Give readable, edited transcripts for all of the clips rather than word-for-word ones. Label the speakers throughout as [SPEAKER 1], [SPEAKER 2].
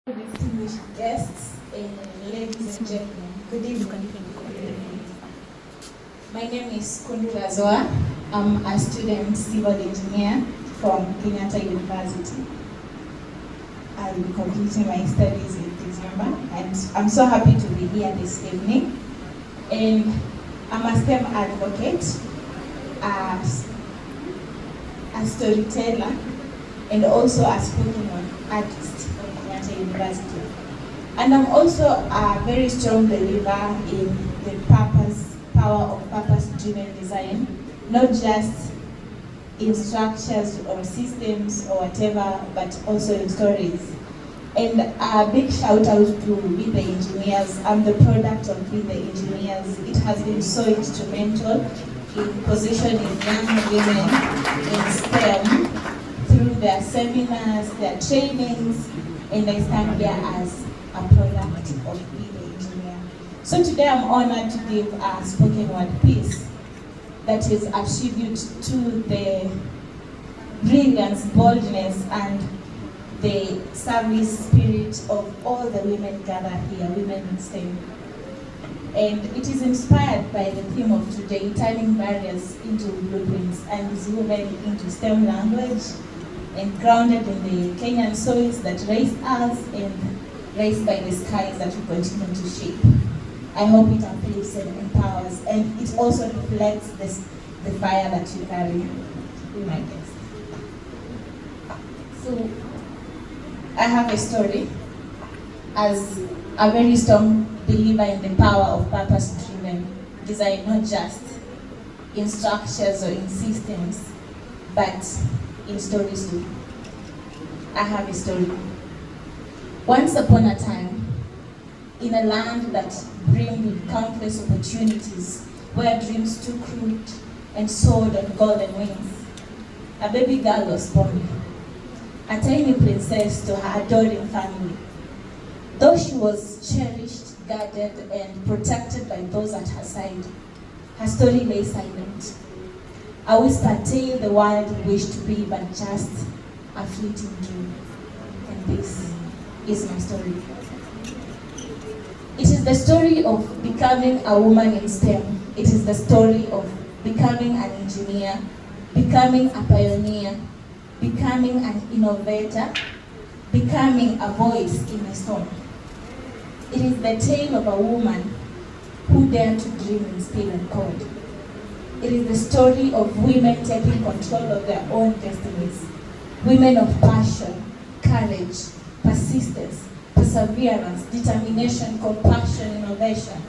[SPEAKER 1] Distinguished guests and ladies and gentlemen, good evening. My name is Kundu Razoa. I'm a student civil engineer from Kenyatta University. I'll be completing my studies in December, and I'm so happy to be here this evening. And I'm a STEM advocate, a storyteller, and also a spoken word artist. University. And I'm also a very strong believer in the power of purpose-driven design, not just in structures or systems or whatever, but also in stories. And a big shout out to Be The Engineers. I'm the product of Be The Engineers. It has been so instrumental in positioning young women in STEM through their seminars, their trainings, and I stand here as a product of Be The Engineer. So today I'm honored to give a spoken word piece that is a tribute to the brilliance, boldness, and the service spirit of all the women gathered here, women in STEM. And it is inspired by the theme of today, turning barriers into blueprints, and is woven into STEM language and grounded in the Kenyan soils that raised us and raised by the skies that we continue to shape. I hope it uplifts and empowers, and it also reflects the fire that you carry. Be my guest. So, I have a story as a very strong believer in the power of purpose-driven design, not just in structures or in systems, but in stories too. I have a story. Once upon a time, in a land that brimmed with countless opportunities, where dreams took root and soared on golden wings, a baby girl was born, a tiny princess to her adoring family. Though she was cherished, guarded, and protected by those at her side, her story lay silent. A whispered tale the world wished to be but just a fleeting dream. And this is my story. It is the story of becoming a woman in STEM. It is the story of becoming an engineer, becoming a pioneer, becoming an innovator, becoming a voice in a storm. It is the tale of a woman who dared to dream in spill and cold. It is the story of women taking control of their own destinies. Women of passion, courage, persistence, perseverance, determination, compassion, innovation.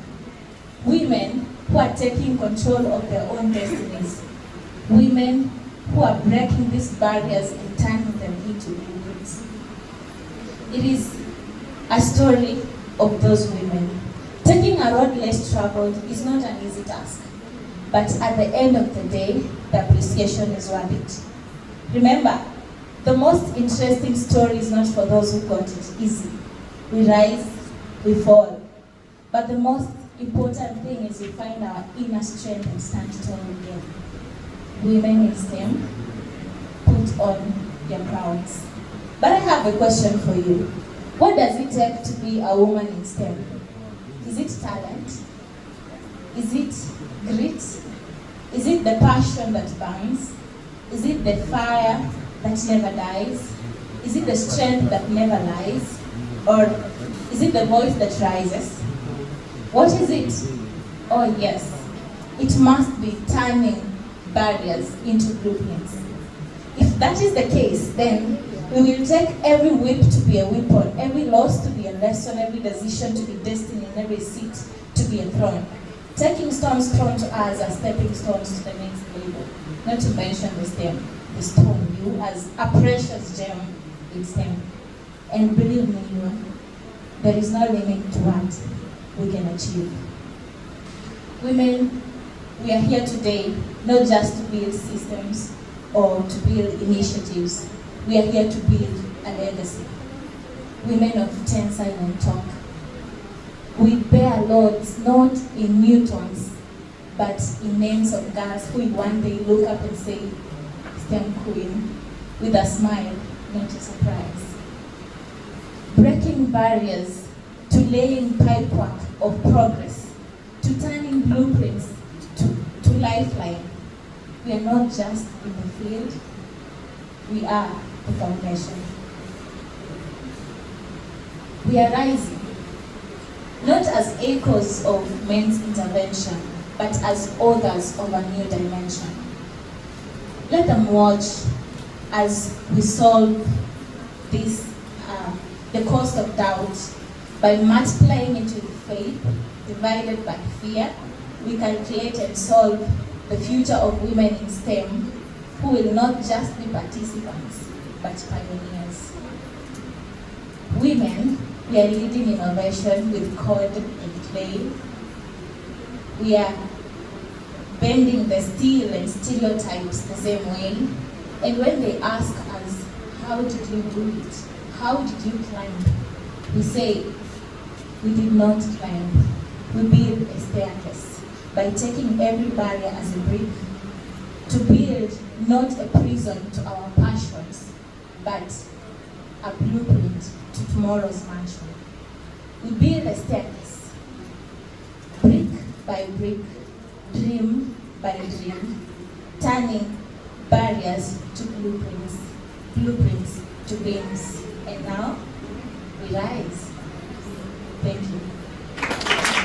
[SPEAKER 1] Women who are taking control of their own destinies. Women who are breaking these barriers and turning them into blueprints. It is a story of those women. Taking a road less traveled is not an easy task. But at the end of the day, the appreciation is worth it. Remember, the most interesting story is not for those who got it easy. We rise, we fall. But the most important thing is we find our inner strength and stand tall again. Women in STEM, put on your crowns. But I have a question for you. What does it take to be a woman in STEM? Is it talent? Is it grit? Is it the passion that burns? Is it the fire that never dies? Is it the strength that never lies? Or is it the voice that rises? What is it? Oh yes, it must be turning barriers into blueprints. If that is the case, then we will take every whip to be a weapon, every loss to be a lesson, every decision to be destiny, and every seat to be a throne. Taking stones thrown to us as stepping stones to the next level. Not to mention the stone, you as a precious gem in STEM. And believe me, there is no limit to what we can achieve. Women, we are here today not just to build systems or to build initiatives. We are here to build a legacy. Women of tensile and talk. We bear loads not in newtons, but in names of girls who one day look up and say, STEM queen, with a smile, not a surprise. breaking barriers to laying pipework of progress, to turning blueprints to lifeline. We are not just in the field, we are the foundation. We are rising, not as echoes of men's intervention, but as authors of a new dimension. Let them watch as we solve this, the cost of doubt, by multiplying into faith, divided by fear. We calculate and solve the future of women in STEM, who will not just be participants, but pioneers. Women, we are leading innovation with code and clay. We are bending the steel and stereotypes the same way. And when they ask us, how did you do it? How did you climb? We say, we did not climb. We built a staircase by taking every barrier as a brick to build not a prison to our passions, but a blueprint to tomorrow's mansion. We build a staircase, brick by brick, dream by dream, turning barriers to blueprints, blueprints to beams. And now we rise. Thank you.